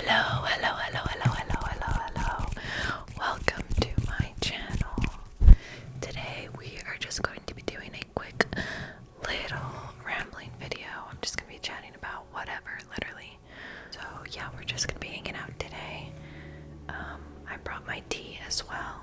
Hello, hello, hello, hello, hello, hello, hello. Welcome to my channel. Today we are just going to be doing a quick little rambling video. I'm just going to be chatting about whatever, literally. So yeah, we're just going to be hanging out today. I brought my tea as well.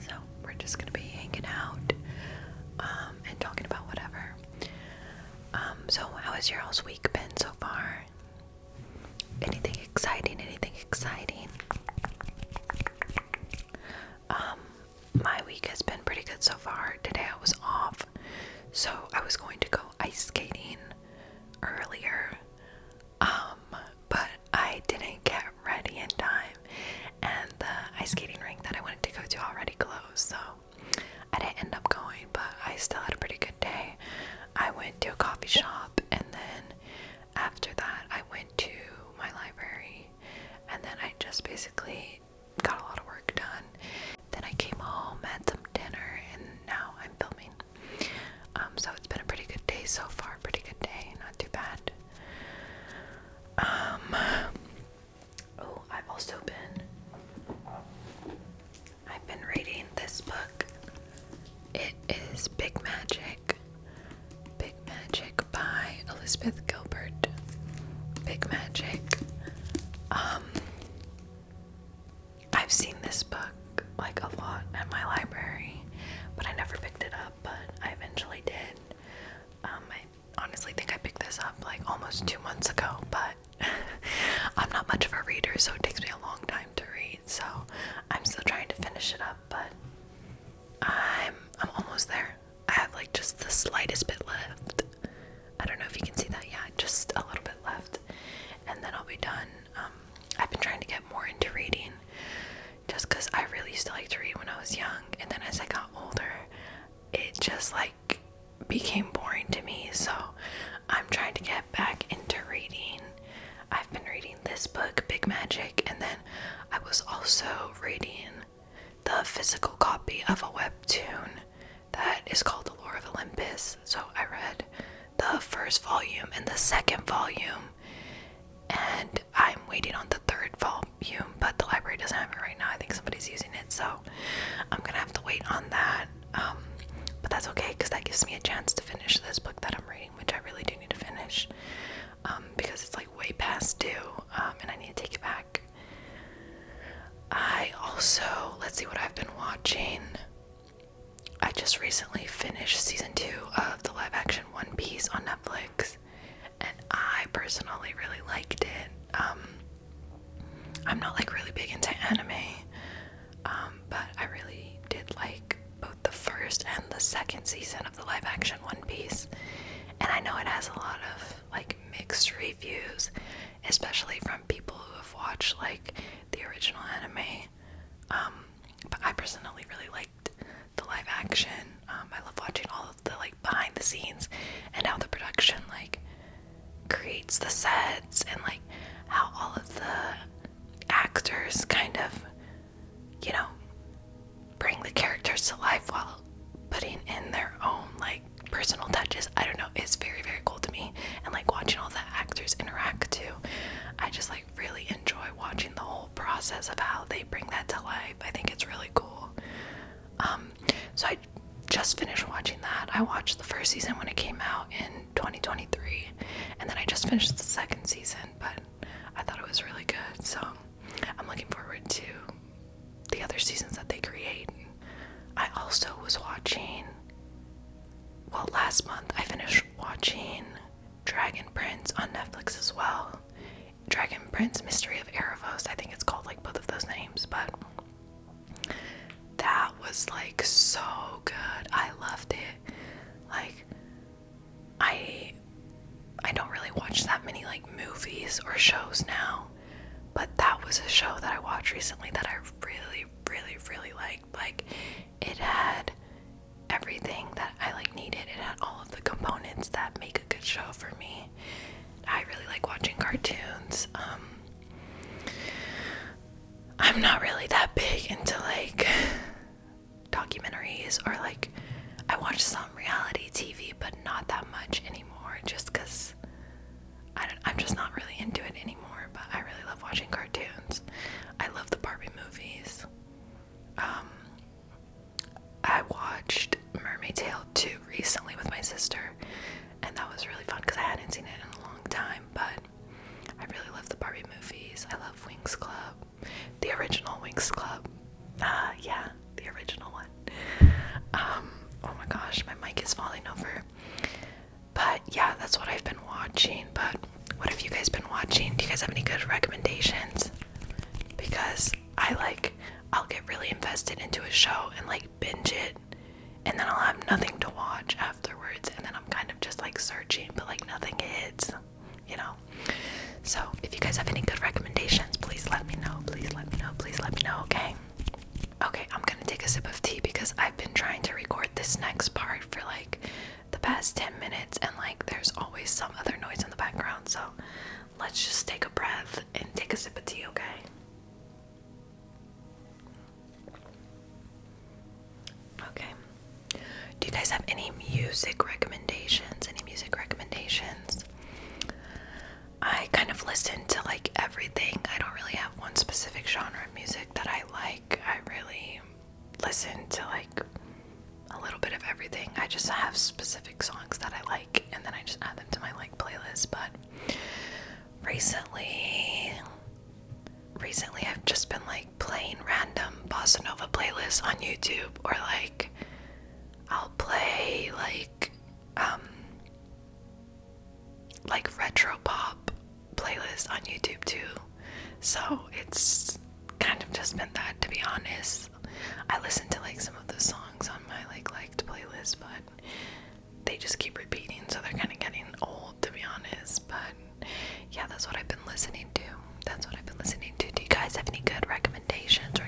So we're just going to be hanging out and talking about whatever. So how has your all's week been so far? Anything exciting? Anything exciting? My week has been pretty good so far. Today I was off, so I was going to go ice skating earlier, but I didn't get ready in time, and the ice skating rink that I wanted to go to already closed, so I didn't end up going, but I still had a pretty good day. I went to a coffee shop, and then after that I went to my library, and then I just basically got a lot of work done. Then I came home, had some dinner, and now I'm filming. So it's been a pretty good day so far. Pretty good day, not too bad. Oh, I've been reading this book. It is Big Magic by Elizabeth Gilbert. Big Magic. I've seen this book like a lot at my library, but I never picked it up, but I eventually did. I honestly think I picked this up like almost 2 months ago, but I'm not much of a reader, so it takes me a long time to read, so I'm still trying to finish it up, but I'm almost there. I have like just the slightest bit left. I don't know if you can see that. Yeah, just a little bit left, and then I'll be done. I've been trying to get more into reading, just because I really used to like to read when I was young, and then as I got older, it just like became boring to me, so I'm trying to get back into reading. I've been reading this book, Big Magic, and then I was also reading the physical copy of a webtoon that is called The Lore of Olympus. So I read the first volume and the second volume, and I'm waiting on the third volume, but the library doesn't have it right now. I think somebody's using it, so I'm gonna have to wait on that. But that's okay, because that gives me a chance to finish this book that I'm reading, which I really do need to finish, because it's like way past due, and I need to take it back. I also, let's see what I've been watching. I just recently finished season 2 of the live action One Piece on Netflix, and I personally really liked it. I'm not like really big into anime, but I really did like both the first and the second season of the live action One Piece, and I know it has a lot of like mixed reviews, especially from people who have watched like the original anime, but I personally really liked the live action. I love watching all of the like behind the scenes and how the production like creates the sets, and like how all of the actors kind of, you know, bring the characters to life while putting in their own like personal touches. I don't know, it's very, very cool to me, and like watching all the actors interact too. I just like really enjoy watching the whole process of how they bring that to life. I think it's really cool. So I just finished watching that. I watched the first season when it came out in 2023, and then I just finished the second season, but I thought it was really good, so I'm looking forward to the other seasons that they create. I also was watching, well, last month I finished watching Dragon Prince on Netflix as well. Dragon Prince Mystery of Erebos, I think it's called like both of those names, but that was like so good. I loved it. Like, I don't really watch that many like movies or shows now, but that was a show that I watched recently that I really, really, really liked. Like, it had everything that I like needed. It had all of the components that make a good show for me. I really like watching cartoons. I'm not really that big into like documentaries, or like I watch some reality TV, but not that much anymore, just because watching, but what have you guys been watching? Do you guys have any good recommendations? Because I'll get really invested into a show and like binge it, and then I'll have nothing to watch afterwards, and then I'm kind of just like searching, but like nothing hits, you know? So if you guys have any good recommendations, please let me know, please let me know, please let me know, okay? Okay, I'm gonna take a sip of tea because I've been trying to record this next part for like the past 10 minutes, and like there's always some other noise in the background, so let's just take a breath and take a sip of tea, okay? Okay. Do you guys have any music recommendations? Any music recommendations? I kind of listen to like everything. I don't really have one specific genre of music that I like. I really listen to like a little bit of everything. I just have specific songs that I like, and then I just add them to my like playlist. But recently I've just been like playing random bossa nova playlists on YouTube, or like I'll play like retro pop playlists on YouTube too. So it's kind of just been that, to be honest. I listen to like some of the songs on my like liked playlist, but they just keep repeating, so they're kind of getting old, to be honest. But yeah, that's what I've been listening to. Do you guys have any good recommendations?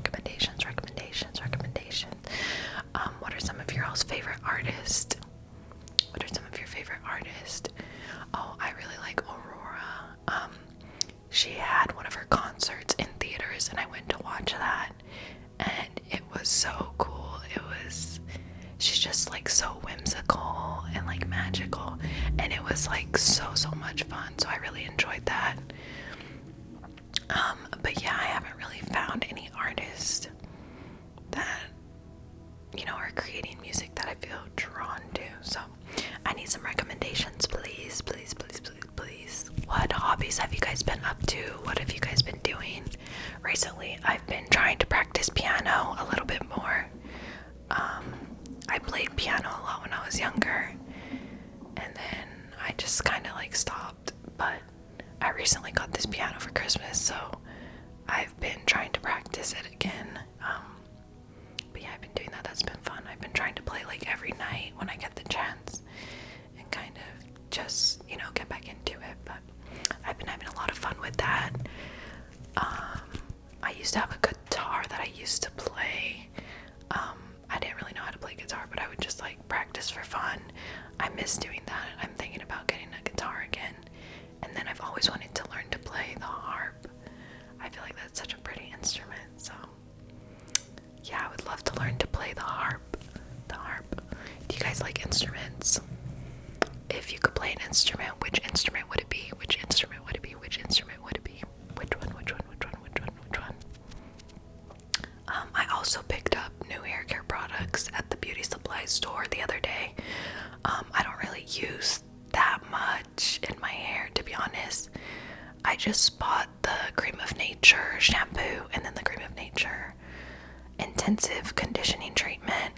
What are some of your all's favorite artists? Oh, I really like Aurora. She had one of her concerts in theaters, and I went to watch that, and it was so cool. She's just like so whimsical and like magical, and it was like so much fun, so I really enjoyed that. But yeah, I haven't really found any artists that, you know, are creating music that I feel drawn to, so I need some recommendations, please. What hobbies have you guys been up to? What have you guys been doing? Recently, I've been trying to practice piano a little bit more. I played piano a lot when I was younger, and then I just kind of like stopped, but I recently got this piano for Christmas, so I've been trying to practice it again. But yeah, I've been doing that. That's been fun. I've been trying to play like every night when I get the chance, and kind of just, you know, get back into it. But I've been having a lot of fun with that. I used to have a guitar that I used to play. I didn't really know how to play guitar, but I would just like practice for fun. I miss doing that. I'm thinking about getting a guitar again. And then I've always wanted to learn to play the harp. I feel like that's such a pretty instrument, so yeah, I would love to learn to play the harp. Do you guys like instruments? If you could play an instrument, which instrument would it be? Which one? I also picked up new hair care products at the beauty supply store the other day. I don't really use that much in my hair, to be honest. I just bought the Cream of Nature shampoo, and then the Cream of Nature intensive conditioning treatment,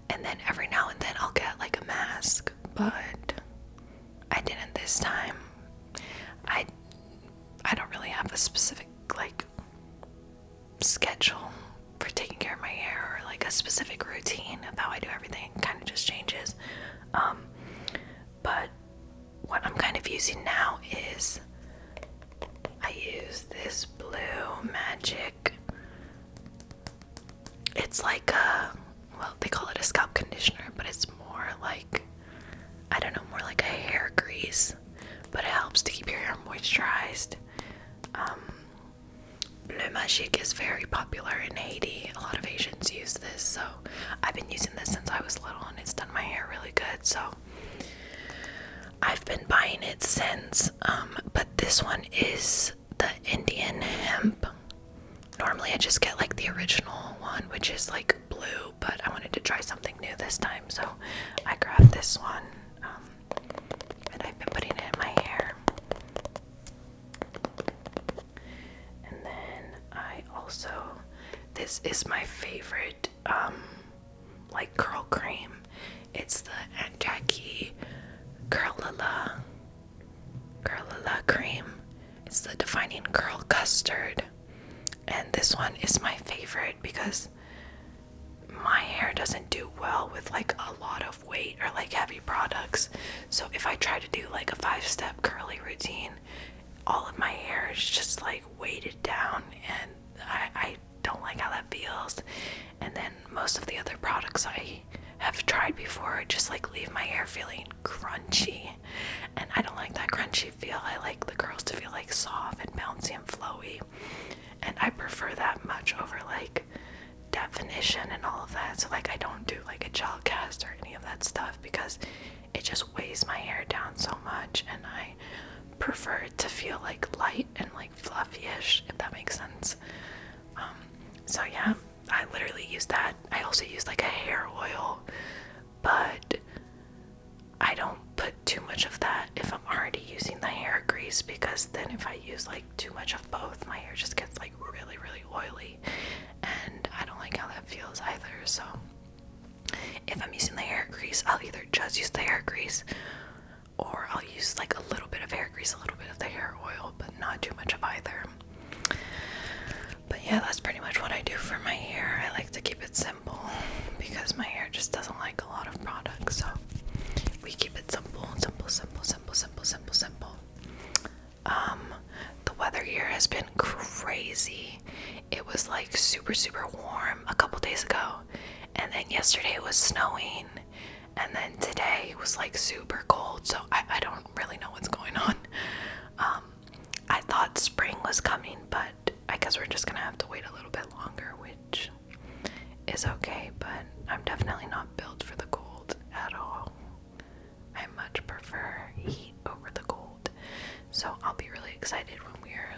and then every now and then I'll get like a mask, but I didn't this time. I don't really have a specific like schedule for taking care of my hair, or like a specific routine of how I do everything. It kind of just changes. But what I'm kind of using now is I use this Blue Magic. It's like they call it a scalp conditioner, but it's more like, I don't know, more like a hair grease, but it helps to keep your hair moisturized. Bleu Magique is very popular in Haiti. A lot of Asians use this, so I've been using this since I was little, and it's done my hair really good, so I've been buying it since. But this one is the Indian hemp. Normally I just get like the original one, which is like blue, but I wanted to try something new this time, so I grabbed this one, and I've been putting it in my hair. And then I also, this is my favorite like curl cream. It's the Aunt Jackie Curl La La custard. And this one is my favorite because my hair doesn't do well with like a lot of weight or like heavy products. So if I try to do like a 5-step curly routine, all of my hair is just like weighted down, and I don't like how that feels. And then most of the other products I have tried before just like leave my hair feeling crunchy, and I don't like that crunchy feel. I like the curls to feel like soft and bouncy and flowy, and I prefer that much over like definition and all of that. So like I don't do like a gel cast or any of that stuff because it just weighs my hair down so much, and I prefer it to feel like light and like fluffy-ish, if that makes sense. So yeah, I literally use that. I also use like a hair oil, but I don't put too much of that if I'm already using the hair grease, because then if I use like too much of both, my hair just gets like really, really oily, and I don't like how that feels either. So if I'm using the hair grease, I'll either just use the hair grease, or I'll use like a little bit of hair grease, a little bit of the hair oil, but not too much of either. But yeah, that's pretty much what I do for my hair. I like to keep it simple because my hair just doesn't like a lot of products. So we keep it simple, simple, simple, simple, simple, simple, simple. The weather here has been crazy. It was like super, super warm a couple days ago, and then yesterday it was snowing, and then today it was like super cold. So I don't really know what's going on. I thought spring was coming, but I guess we're just gonna have to wait a little bit longer, which is okay, but I'm definitely not built for the cold at all. I much prefer heat over the cold. So I'll be really excited when we're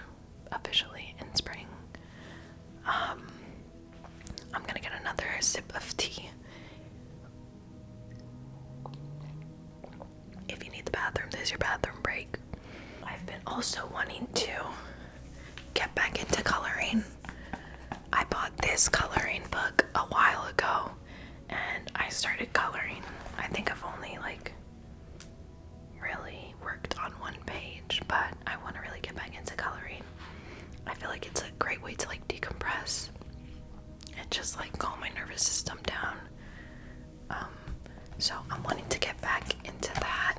officially in spring. I'm gonna get another sip of tea. If you need the bathroom, there's your bathroom break. I've been also wanting to get back into coloring. I bought this coloring book a while ago, and I started coloring. I think I've only like really worked on one page, but I want to really get back into coloring. I feel like it's a great way to like decompress and just like calm my nervous system down. So I'm wanting to get back into that.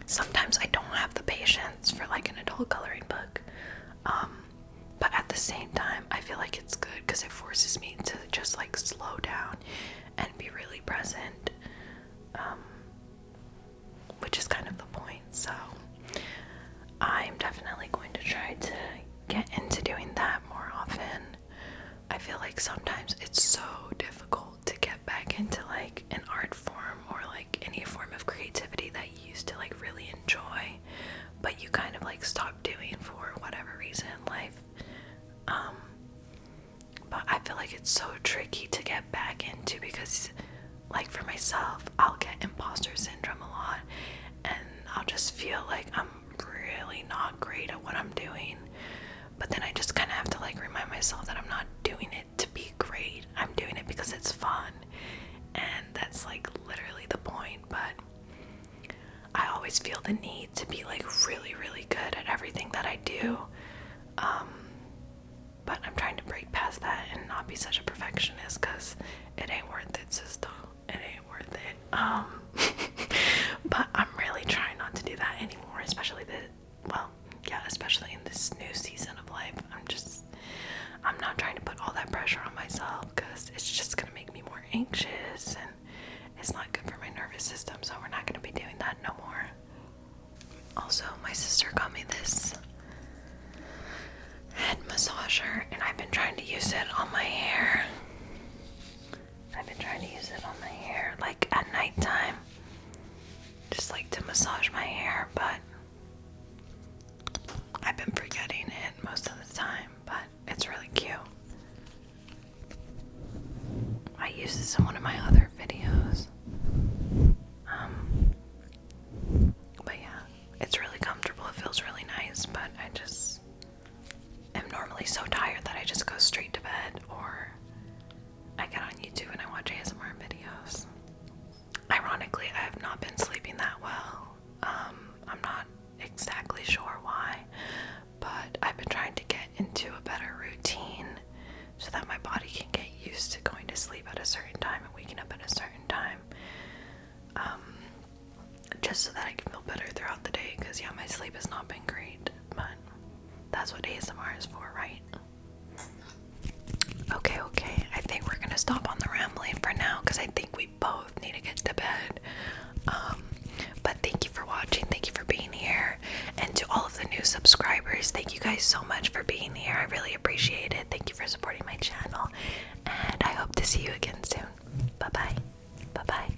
Sometimes I don't have the patience for like an adult coloring book, but at the same time I feel like it's good because it forces me to just like slow down and be really present, which is kind of the point. So I'm definitely going to try to get into doing that more often. I feel like sometimes it's so difficult to get back into like an art form or like any form of creativity that you used to like really enjoy, but you kind of like stop doing for whatever reason in life. But I feel like it's so tricky to get back into because like for myself, I'll get imposter syndrome a lot, and I'll just feel like I'm really not great at what I'm doing. But then I just kind of have to like remind myself that I'm not doing it to be great. I'm doing it because it's fun, and that's like literally the point. But I always feel the need to be like really, really good at everything that I do. But I'm trying to break past that and not be such a perfectionist, because it ain't worth it, sister. It ain't worth it. But I'm really trying not to do that anymore, especially especially in this new season of life. I'm not trying to put all that pressure on myself, because it's just gonna make me more anxious, and it's not good for my nervous system, so we're not gonna be doing that no more. Also, my sister got me this head massager, and I've been trying to use it on my hair. Like at nighttime, just like to massage my hair, but I've been forgetting it most of the time, but it's really cute. I used this in one of my other videos. But yeah, it's really comfortable. It feels really nice, but I just am normally so tired that I just go straight to bed, or I get on YouTube and I watch ASMR videos. Ironically, I have not been sleeping that well. just so that I can feel better throughout the day, because yeah, my sleep has not been great, but that's what ASMR is for, right? Okay, I think we're gonna stop on the rambling for now, because I think we both need to get to bed. But thank you for watching, thank you for being here, and to all of the new subscribers, thank you guys so much for being here. I really appreciate it. Thank you for supporting my channel, and I hope to see you again soon. Bye bye.